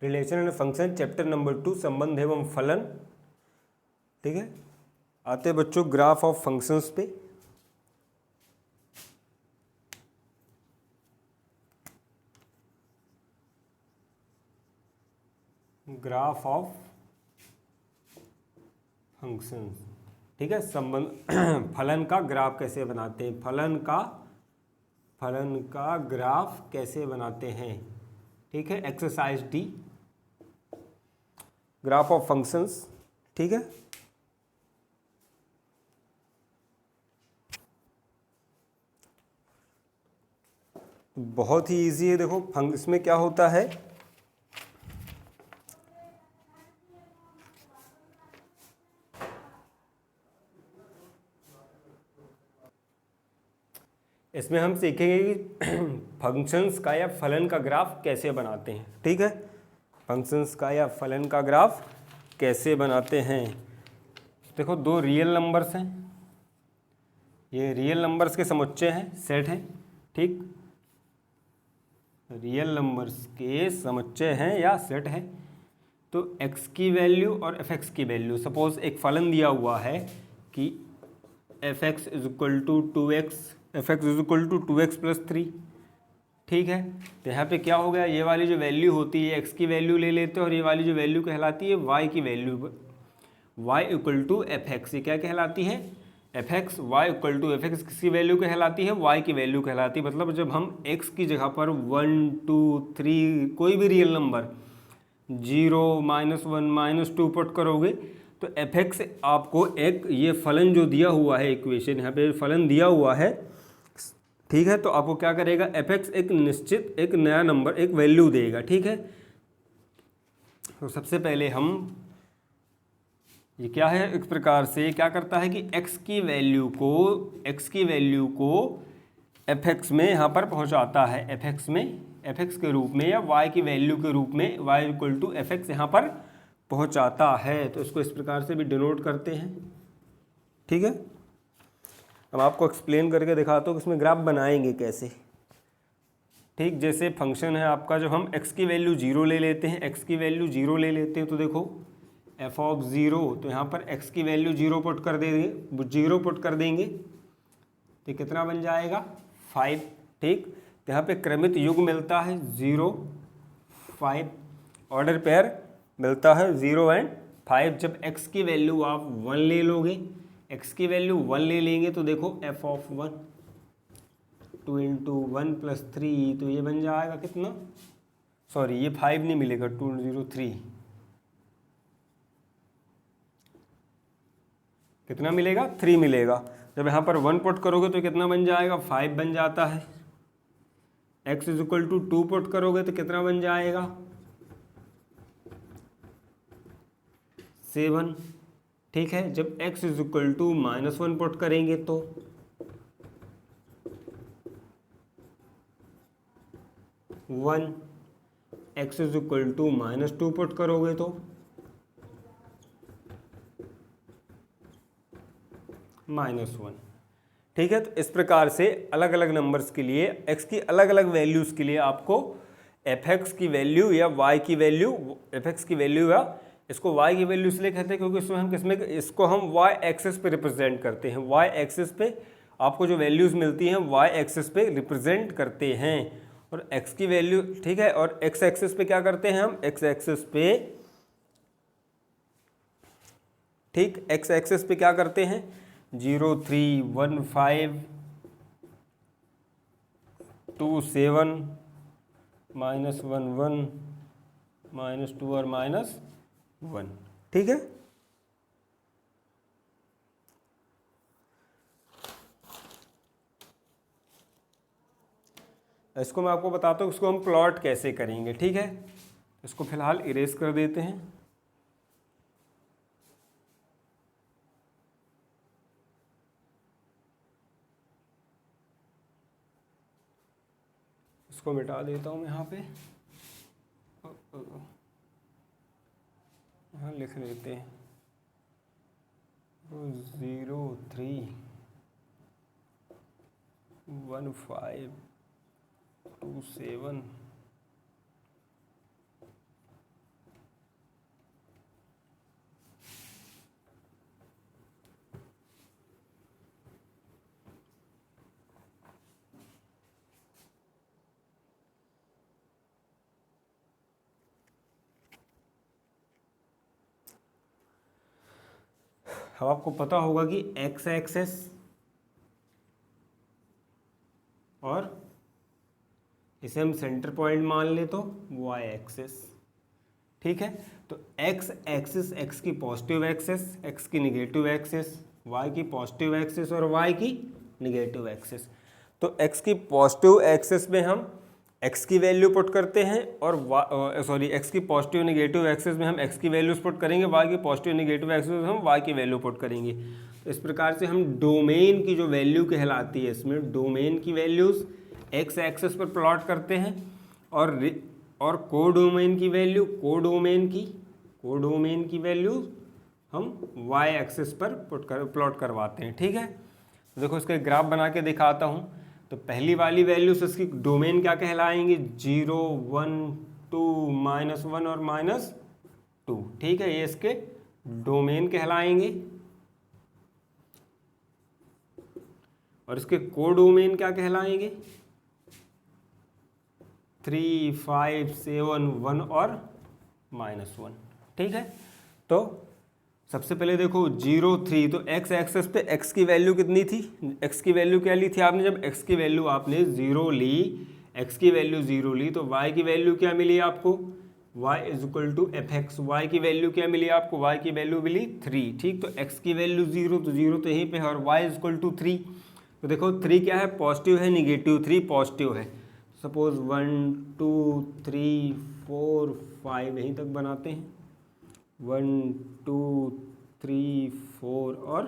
Relation and function chapter number 2 संबंध एवं फलन। ठीक है, आते हैं बच्चों ग्राफ ऑफ फंक्शंस पे। Graph of functions. ठीक है, संबंध फलन का ग्राफ कैसे बनाते हैं, फलन का ग्राफ कैसे बनाते हैं। ठीक है, exercise D, graph of functions. ठीक है, बहुत ही इजी है। देखो इसमें क्या होता है, इसमें हम सीखेंगे कि फंक्शंस का या फलन का ग्राफ कैसे बनाते हैं। ठीक है, फंक्शंस का या फलन का ग्राफ कैसे बनाते हैं। देखो दो रियल नंबर्स हैं, ये रियल नंबर्स के समुच्चय हैं, सेट हैं। ठीक, रियल नंबर्स के समुच्चय हैं या सेट है। तो x की वैल्यू और fx की वैल्यू, सपोज एक फलन दिया हुआ है कि fx is equal to 2x plus 3। ठीक है, तो यहाँ पे क्या हो गया, ये वाली जो वैल्यू होती है x की वैल्यू ले लेते हैं और ये वाली जो वैल्यू कहलाती है y की value, y equal to fx, ये क्या कहलाती है fx, y equal to fx किसकी वैल्यू कहलाती है, y की वैल्यू कहलाती है। मतलब जब हम x की जगह पर 1 2 3 कोई भी रियल नंबर 0 -1 -2 पुट करोगे तो fx आपको एक ये फलन जो दिया हुआ है, इक्वेशन यहाँ पे फलन दिया हुआ है। ठीक है, तो आपको क्या करेगा, fx एक निश्चित एक नया नंबर एक वैल्यू देगा। ठीक है, तो सबसे पहले हम ये क्या है, इस प्रकार से क्या करता है कि x की वैल्यू को fx में यहाँ पर पहुँचाता है, fx के रूप में या y की वैल्यू के रूप में, y इक्वल टू fx यहाँ पर पहुँचाता है। तो इसको इस प्रकार से भी डिनोट करते हैं। ठीक है, अब आपको एक्सप्लेन करके दिखाता हूँ कि इसमें ग्राफ बनाएंगे कैसे। ठीक, जैसे फंक्शन है आपका, जब हम x की वैल्यू 0 ले लेते हैं, तो देखो f ऑफ 0, तो यहाँ पर x की वैल्यू 0 पुट कर देंगे तो कितना बन जाएगा 5। ठीक, तो यहाँ पे क्रमित युग मिलता है 0 5, ऑर्डर पेयर मिलता है 0 एंड 5। जब x की वैल्यू आप 1 ले लोगे, x की वैल्यू 1 ले लेंगे तो देखो f ऑफ 1 2 इंटू 1 प्लस 3, तो ये बन जाएगा कितना, सॉरी ये 5 नहीं मिलेगा, 203 कितना मिलेगा, 3 मिलेगा। जब यहाँ पर 1 पुट करोगे तो कितना बन जाएगा, 5 बन जाता है। x is equal to 2 put करोगे तो कितना बन जाएगा 7। ठीक है, जब x is equal to -1 put करेंगे तो 1, x is equal to -2 put करोगे तो -1। ठीक है, तो इस प्रकार से अलग अलग नंबर्स के लिए x की अलग अलग वैल्यूज़ के लिए आपको fx की वैल्यू या y की वैल्यू, fx की वैल्यू या इसको y की वैल्यू इसलिए कहते हैं क्योंकि इसको हम y एक्सिस पे रिप्रेजेंट करते हैं। y एक्सिस पे आपको जो वैल्यूज़ मिलती हैं y एक्सिस पे रिप्रेजेंट करते हैं और x की वैल्यू, ठीक है, और x एक्सिस पे क्या करते हैं हम, x एक्सिस पे, ठीक, x एक्सिस पे क्या करते हैं 0 3 1 5 2 7 -1 1 -2 और -1। ठीक है, इसको मैं आपको बताता हूँ इसको हम प्लॉट कैसे करेंगे। ठीक है, इसको फिलहाल इरेज कर देते हैं। इसको मिटा देता हूँ यहाँ पे, यहाँ लिख लेते हैं 0 3 1 5 2 7 अब आपको पता होगा कि एक्स एक्सेस और इसे हम सेंटर पॉइंट मान ले तो वाई एक्सेस। ठीक है, तो एक्स एक्सिस एक्स की पॉजिटिव एक्सेस, एक्स की निगेटिव एक्सेस, वाई की पॉजिटिव एक्सेस और वाई की निगेटिव एक्सेस। तो एक्स की पॉजिटिव एक्सेस में हम एक्स की वैल्यू पुट करते हैं और एक्स की पॉजिटिव निगेटिव एक्सेस में हम एक्स की वैल्यूज पुट करेंगे, वाई की पॉजिटिव निगेटिव एक्सेस में हम वाई की वैल्यू पुट करेंगे। तो इस प्रकार से हम डोमेन की जो वैल्यू कहलाती है, इसमें डोमेन की वैल्यूज एक्स एक्सेस पर प्लॉट करते हैं और कोडोमेन की वैल्यू कोडोमेन की वैल्यू हम वाई एक्सेस पर प्लॉट करवाते हैं। ठीक है, तो देखो इसका ग्राफ बना के दिखाता हूँ। तो पहली वाली वैल्यूज इसकी डोमेन क्या कहलाएंगी, 0 1 2 -1 और -2। ठीक है, ये इसके डोमेन कहलाएंगे और इसके कोडोमेन क्या कहलाएंगे, 3 5 7 1 और -1। ठीक है, तो सबसे पहले देखो 0 3, तो एक्स एक्सेस पे एक्स की वैल्यू कितनी थी, एक्स की वैल्यू क्या ली थी आपने, जब एक्स की वैल्यू आपने 0 ली, एक्स की वैल्यू 0 ली, तो वाई की वैल्यू क्या मिली आपको, y = fx। वाई की वैल्यू क्या मिली आपको, वाई की वैल्यू मिली 3। ठीक, तो x की वैल्यू 0, तो 0 तो यहीं पे है और y = 3। तो देखो 3 क्या है, पॉजिटिव है, निगेटिव 3 पॉजिटिव है। सपोज 1 2 3 4 5 यहीं तक बनाते हैं, 1 2 3 4 और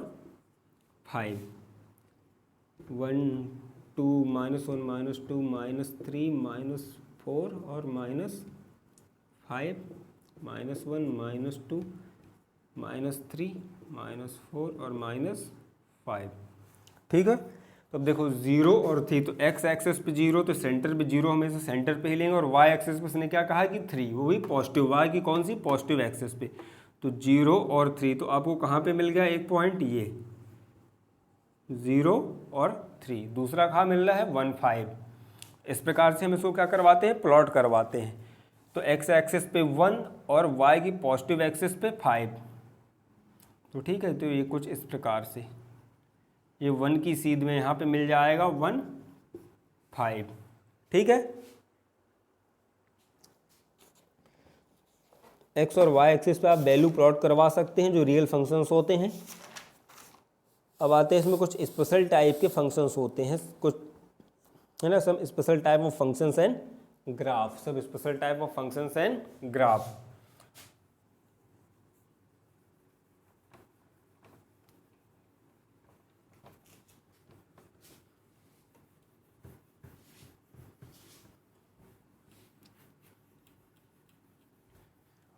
5, 1 2 -1 -2 -3 -4 और -5, -1 -2 -3 -4 और -5। ठीक है, तो अब देखो 0 और 3, तो एक्स एक्सेस पे 0, तो सेंटर पे 0 हमेशा सेंटर पे ही लेंगे और वाई एक्सेस पे इसने क्या कहा कि 3, वो भी पॉजिटिव, वाई की कौन सी, पॉजिटिव एक्सेस पे। तो 0 और 3, तो आपको कहाँ पे मिल गया एक पॉइंट, ये 0 और 3। दूसरा कहाँ मिल रहा है, 1 5। इस प्रकार से हम इसको क्या करवाते हैं, प्लॉट करवाते हैं। तो एक्स एक्सेस पे 1 और वाई की पॉजिटिव एक्सेस पे 5। तो ठीक है, तो ये कुछ इस प्रकार से ये 1 की सीध में यहाँ पे मिल जाएगा 1 5। ठीक है, एक्स और वाई एक्सिस पे आप वैल्यू प्लॉट करवा सकते हैं जो रियल फंक्शंस होते हैं। अब आते हैं इसमें कुछ स्पेशल टाइप के फंक्शंस होते हैं, कुछ है ना, सब special type of functions and graph, सब special type of functions and graph.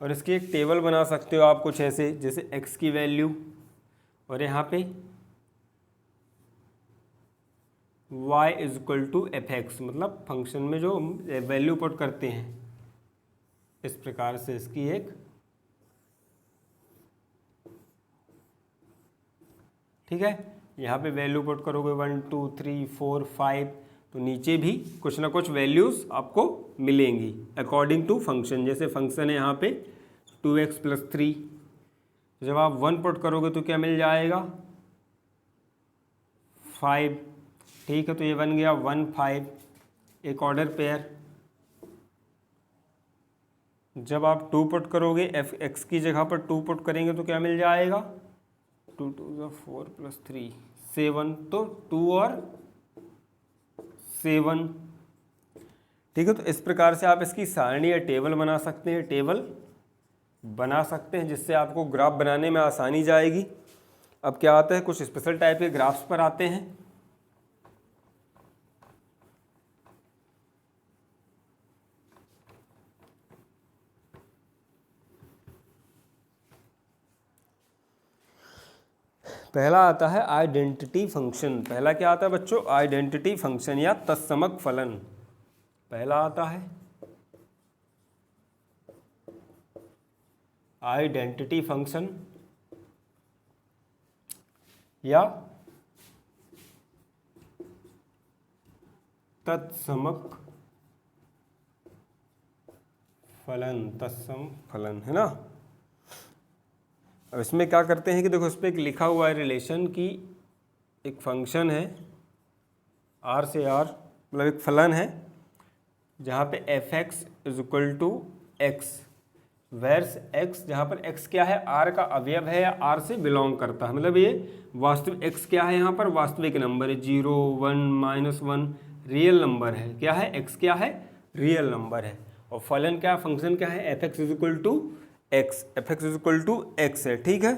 और इसकी एक टेबल बना सकते हो आप कुछ ऐसे, जैसे x की वैल्यू और यहाँ पे y = fx, मतलब फंक्शन में जो वैल्यू पुट करते हैं, इस प्रकार से इसकी एक, ठीक है, यहाँ पे वैल्यू पुट करोगे 1 2 3 4 5, तो नीचे भी कुछ ना कुछ वैल्यूज़ आपको मिलेंगी अकॉर्डिंग टू फंक्शन। जैसे फंक्शन है यहाँ पे 2x + 3, जब आप 1 पुट करोगे तो क्या मिल जाएगा, 5। ठीक है, तो ये बन गया 1 5, एक ऑर्डर पेयर। जब आप 2 पुट करोगे, x की जगह पर 2 पुट करेंगे तो क्या मिल जाएगा, 2 2 4 + 3 7, तो 2 और 7। ठीक है, तो इस प्रकार से आप इसकी सारणी या टेबल बना सकते हैं, जिससे आपको ग्राफ बनाने में आसानी जाएगी। अब क्या आता है, कुछ स्पेशल टाइप के ग्राफ्स पर आते हैं। पहला आता है आइडेंटिटी फंक्शन। पहला क्या आता है बच्चों, आइडेंटिटी फंक्शन या तत्समक फलन। पहला आता है आइडेंटिटी फंक्शन या तत्समक फलन, तत्सम फलन, है ना। अब इसमें क्या करते हैं कि देखो इस पर एक लिखा हुआ है रिलेशन की, एक फंक्शन है आर से आर, मतलब एक फलन है जहाँ पे f x is equal to x, where's x, जहाँ पर एक्स क्या है, आर का अवयव है या आर से बिलोंग करता है, मतलब ये वास्तविक एक्स क्या है, यहाँ पर वास्तविक नंबर है, 0 1 -1 रियल नंबर है, क्या है एक्स क्या है, रियल नंबर है। और फलन क्या, फंक्शन क्या है, f x is equal to x, f x is equal to x है, ठीक है।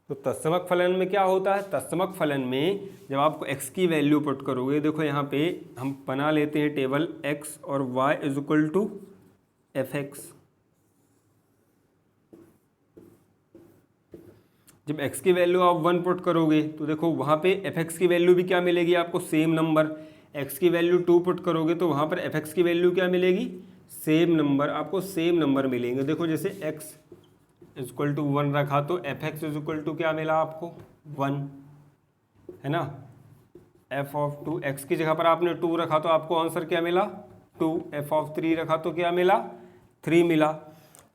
तो तत्समक फलन में क्या होता है, तत्समक फलन में जब आपको x की वैल्यू पुट करोगे, देखो यहाँ पे हम बना लेते हैं टेबल x और y is equal to f x. जब x की वैल्यू आप 1 पुट करोगे तो देखो वहाँ पे एफ एक्स की वैल्यू भी क्या मिलेगी आपको, सेम नंबर। x की वैल्यू 2 पुट करोगे तो वहाँ पर एफ एक्स की वैल्यू क्या मिलेगी, सेम नंबर, आपको सेम नंबर मिलेंगे। देखो जैसे x इज इक्वल टू 1 रखा तो f x is equal to क्या मिला आपको, 1, है ना। एफ ऑफ 2, एक्स की जगह पर आपने 2 रखा तो आपको आंसर क्या मिला, 2। एफ ऑफ 3 रखा तो क्या मिला, 3 मिला।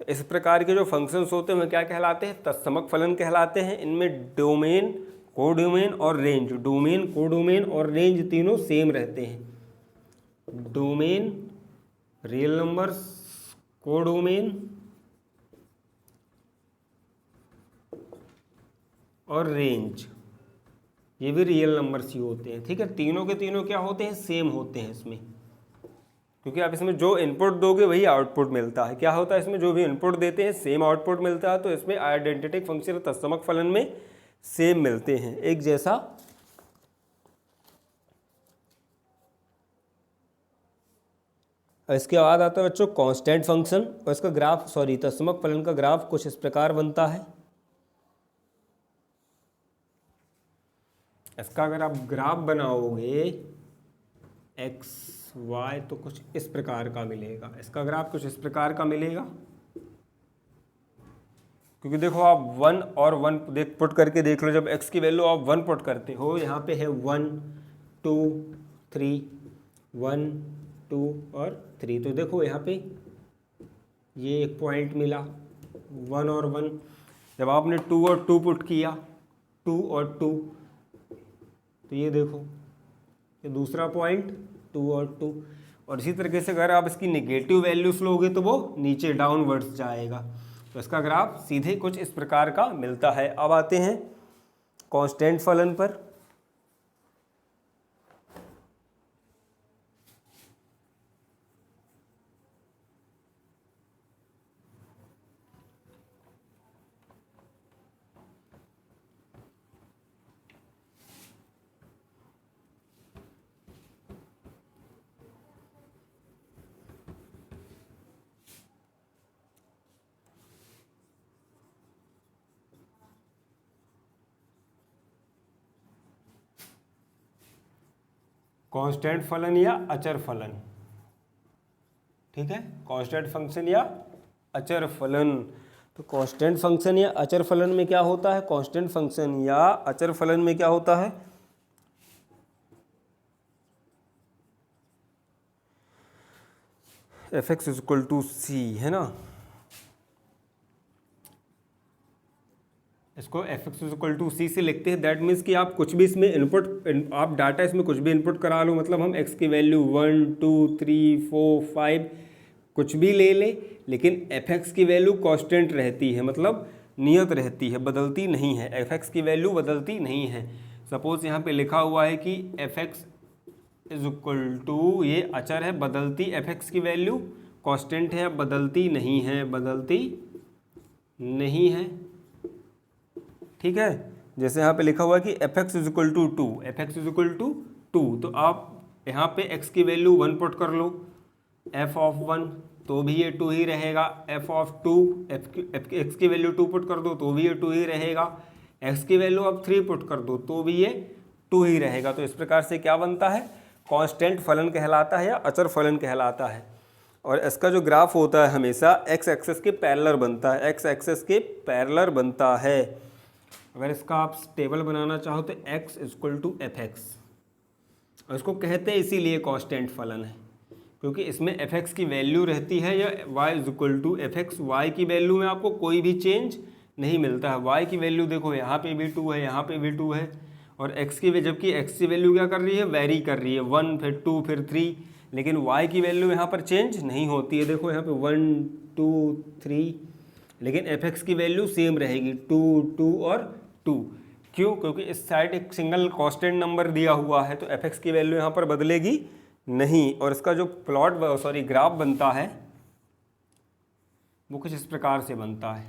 इस प्रकार के जो फंक्शंस होते हैं वह क्या कहलाते हैं, तत्समक फलन कहलाते हैं। इनमें डोमेन, कोडोमेन और रेंज, डोमेन, कोडोमेन और रेंज तीनों सेम रहते हैं। डोमेन रियल नंबर्स, कोडोमेन और रेंज ये भी रियल नंबर्स ही होते हैं, ठीक है। तीनों के तीनों क्या होते हैं, सेम होते हैं इसमें, क्योंकि आप इसमें जो इनपुट दोगे वही आउटपुट मिलता है। क्या होता है इसमें, जो भी इनपुट देते हैं सेम आउटपुट मिलता है, तो इसमें आइडेंटिटी फंक्शन तत्समक फलन में सेम मिलते हैं, एक जैसा। इसके बाद आता है बच्चों कांस्टेंट फंक्शन, और इसका ग्राफ, सॉरी तत्समक फलन का ग्राफ कुछ इस प्रकार बनता है। इसका अगर आप ग्राफ बनाओगे एक्स वाई तो कुछ इस प्रकार का मिलेगा, इसका ग्राफ कुछ इस प्रकार का मिलेगा, क्योंकि देखो आप 1 और 1 पुट करके देख लो। जब x की वैल्यू आप 1 पुट करते हो, यहाँ पे है 1 2 3, 1 2 और 3, तो देखो यहाँ पे ये एक पॉइंट मिला 1 और 1। जब आपने 2 और 2 पुट किया, 2 और 2, तो ये देखो ये दूसरा पॉइंट 2 और 2। और इसी तरीके से अगर आप इसकी नेगेटिव वैल्यूज लोगे तो वो नीचे डाउनवर्ड्स जाएगा। तो इसका ग्राफ सीधे कुछ इस प्रकार का मिलता है। अब आते हैं कांस्टेंट फलन पर। कांस्टेंट फलन या अचर फलन, ठीक है, कांस्टेंट फंक्शन या अचर फलन। तो कांस्टेंट फंक्शन या अचर फलन में क्या होता है, कांस्टेंट फंक्शन या अचर फलन में क्या होता है, f x is equal to c, है ना। इसको f x is equal to c से लिखते हैं। दैट मीन्स कि आप कुछ भी इसमें इनपुट, आप डाटा इसमें कुछ भी इनपुट करा लो, मतलब हम एक्स की वैल्यू 1 2 3 4 5 कुछ भी ले लें, लेकिन एफ एक्स की वैल्यू कांस्टेंट रहती है, मतलब नियत रहती है, बदलती नहीं है। एफ एक्स की वैल्यू बदलती नहीं है। सपोज यहाँ पे लिखा हुआ है कि f x is equal to, ये अचर है, बदलती एफ एक्स की वैल्यू कांस्टेंट है, बदलती नहीं है, बदलती नहीं है, ठीक है। जैसे यहाँ पे लिखा हुआ है कि f x is equal to 2, f x is equal to 2, तो आप यहाँ पे x की वैल्यू 1 पुट कर लो, f ऑफ 1 तो भी ये 2 ही रहेगा, f ऑफ 2, x की वैल्यू 2 पुट कर दो तो भी ये 2 ही रहेगा, x की वैल्यू आप 3 पुट कर दो तो भी ये 2 ही रहेगा। तो इस प्रकार से क्या बनता है, कांस्टेंट फलन कहलाता है या अचर फलन कहलाता है। और इसका जो ग्राफ होता है हमेशा x एक्सेस के पैरेलल बनता है, x एक्सेस के पैरेलल बनता है। अगर इसका आप टेबल बनाना चाहो तो x equal to f x, और इसको कहते हैं इसीलिए कांस्टेंट फलन है, क्योंकि इसमें एफ एक्स की वैल्यू रहती है या y is equal to f x. Y की वैल्यू में आपको कोई भी चेंज नहीं मिलता है। y की वैल्यू देखो यहाँ पे भी 2 है, यहाँ पे भी 2 है, और x की, जबकि x की वैल्यू क्या कर रही है, वेरी कर रही है, 1 फिर 2 फिर 3, लेकिन y की वैल्यू यहाँ पर चेंज नहीं होती है। देखो यहाँ पे 1 2 3, लेकिन एफ एक्स की वैल्यू सेम रहेगी 2 2 और 2। क्यों? क्योंकि इस साइड एक सिंगल कांस्टेंट नंबर दिया हुआ है, तो एफ एक्स की वैल्यू यहाँ पर बदलेगी नहीं। और इसका जो ग्राफ बनता है वो कुछ इस प्रकार से बनता है,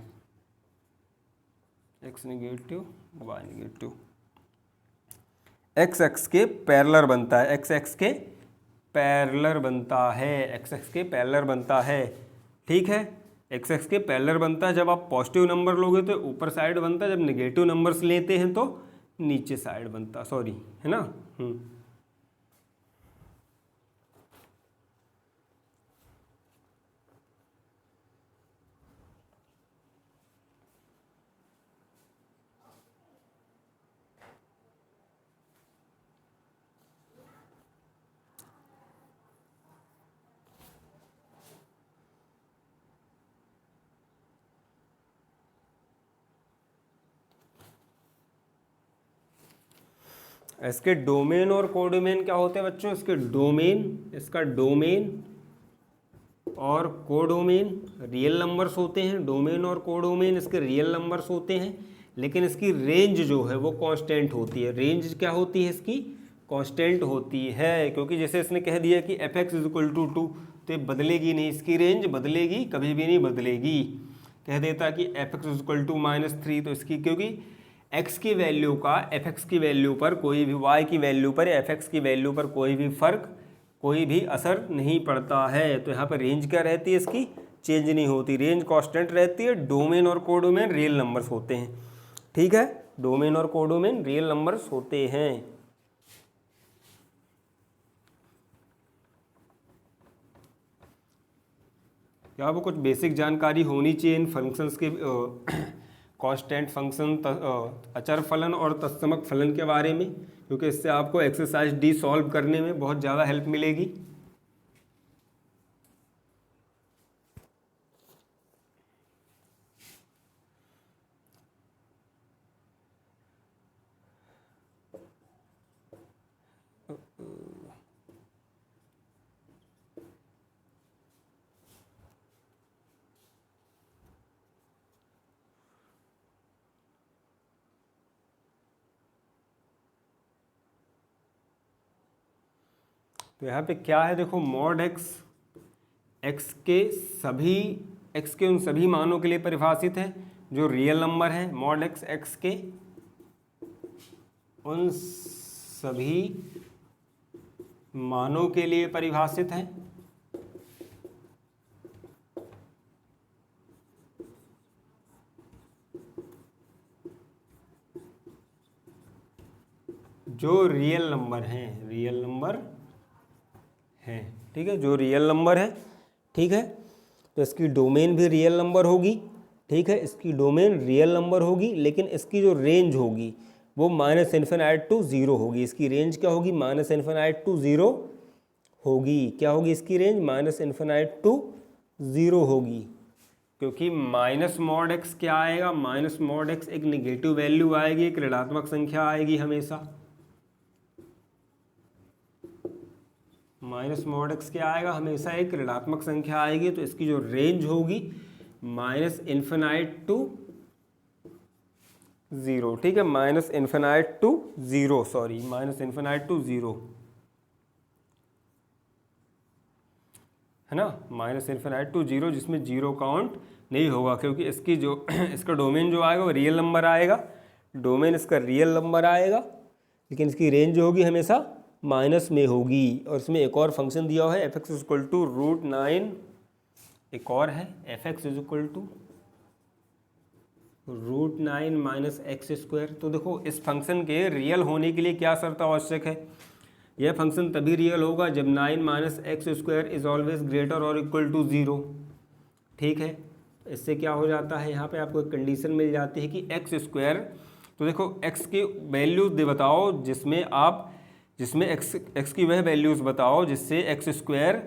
x negative y negative, x x के पैरेलल बनता है, x x के पैरेलल बनता है, x x के पैरेलल बनता है। ठीक है, एक्स एक्स के पैरेलल बनता है। जब आप पॉजिटिव नंबर लोगे तो ऊपर साइड बनता है, जब नेगेटिव नंबर्स लेते हैं तो नीचे साइड बनता, सॉरी, है ना। इसके डोमेन और कोडोमेन क्या होते हैं बच्चों? इसके डोमेन, इसका डोमेन और कोडोमेन रियल नंबर्स होते हैं। डोमेन और कोडोमेन इसके रियल नंबर्स होते हैं, लेकिन इसकी रेंज जो है वो कांस्टेंट होती है। रेंज क्या होती है इसकी? कांस्टेंट होती है, क्योंकि जैसे इसने कह दिया कि f x is equal to 2, तो ये बदलेगी नहीं, इसकी रेंज बदलेगी कभी भी नहीं बदलेगी। कह देता कि f x is equal to -3, तो इसकी, क्योंकि x की वैल्यू का एफ एक्स की वैल्यू पर कोई भी, y की वैल्यू पर एफ एक्स की वैल्यू पर कोई भी फर्क, कोई भी असर नहीं पड़ता है। तो यहाँ पर रेंज क्या रहती है इसकी? चेंज नहीं होती, रेंज कांस्टेंट रहती है। डोमेन और कोडोमेन रियल नंबर्स होते हैं। ठीक है, डोमेन और कोडोमेन रियल नंबर्स होते हैं। क्या वो कुछ बेसिक जानकारी होनी चाहिए इन फंक्शंस के, कांस्टेंट फंक्शन, अचर फलन और तत्समक फलन के बारे में, क्योंकि इससे आपको एक्सरसाइज डी सॉल्व करने में बहुत ज़्यादा हेल्प मिलेगी। तो यहाँ पे क्या है, देखो, मॉड एक्स एक्स के उन सभी मानों के लिए परिभाषित है जो रियल नंबर है। मॉड एक्स के उन सभी मानों के लिए परिभाषित है जो रियल नंबर हैं, रियल नंबर हैं। ठीक है, जो रियल नंबर है। ठीक है, तो इसकी डोमेन भी रियल नंबर होगी। ठीक है, इसकी डोमेन रियल नंबर होगी, लेकिन इसकी जो रेंज होगी वो -∞ टू 0 होगी। इसकी रेंज क्या होगी? -∞ टू 0 होगी। क्या होगी इसकी रेंज? -∞ टू 0 होगी, क्योंकि माइनस मॉड एक्स क्या आएगा? माइनस मॉड एक्स एक निगेटिव वैल्यू आएगी, एक ऋणात्मक संख्या आएगी हमेशा। माइनस मॉड एक्स क्या आएगा? हमेशा एक ऋणात्मक संख्या आएगी। तो इसकी जो रेंज होगी -∞ टू 0। ठीक है, -∞ टू 0, सॉरी, -∞ टू 0 है ना, -∞ टू 0, जिसमें 0 काउंट नहीं होगा, क्योंकि इसकी जो इसका डोमेन जो आएगा वो रियल नंबर आएगा। डोमेन इसका रियल नंबर आएगा, लेकिन इसकी रेंज जो होगी हमेशा माइनस में होगी। और इसमें एक और फंक्शन दिया हुआ है एफ एक्स इक्वल टू √9, एक और है f x is equal to √9 - x²। तो देखो, इस फंक्शन के रियल होने के लिए क्या शर्त आवश्यक है? यह फंक्शन तभी रियल होगा जब 9 - x² इज ऑलवेज ग्रेटर और इक्वल टू 0। ठीक है, इससे क्या हो जाता है, यहाँ पे आपको एक कंडीशन मिल जाती है कि x² तो देखो x के वैल्यूज दे बताओ जिसमें x की वह वैल्यूज बताओ जिससे एक्स स्क्वायर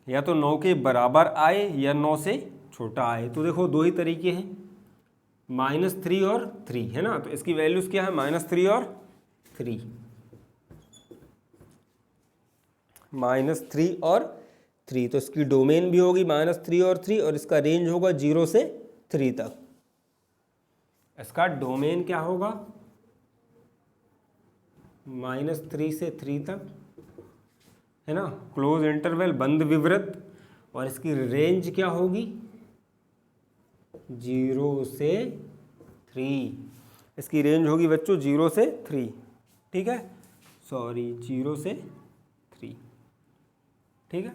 या तो 9 के बराबर आए या 9 से छोटा आए। तो देखो दो ही तरीके हैं, -3 और 3 है ना। तो इसकी वैल्यूज क्या है, -3 और 3, -3 और 3। तो इसकी डोमेन भी होगी -3 और 3 और इसका रेंज होगा 0 से 3 तक। इसका डोमेन क्या होगा, -3 से 3 तक है ना, क्लोज इंटरवल बंद विवृत। और इसकी रेंज क्या होगी, 0 से 3। इसकी रेंज होगी बच्चों 0 से 3, ठीक है, सॉरी 0 से 3, ठीक है।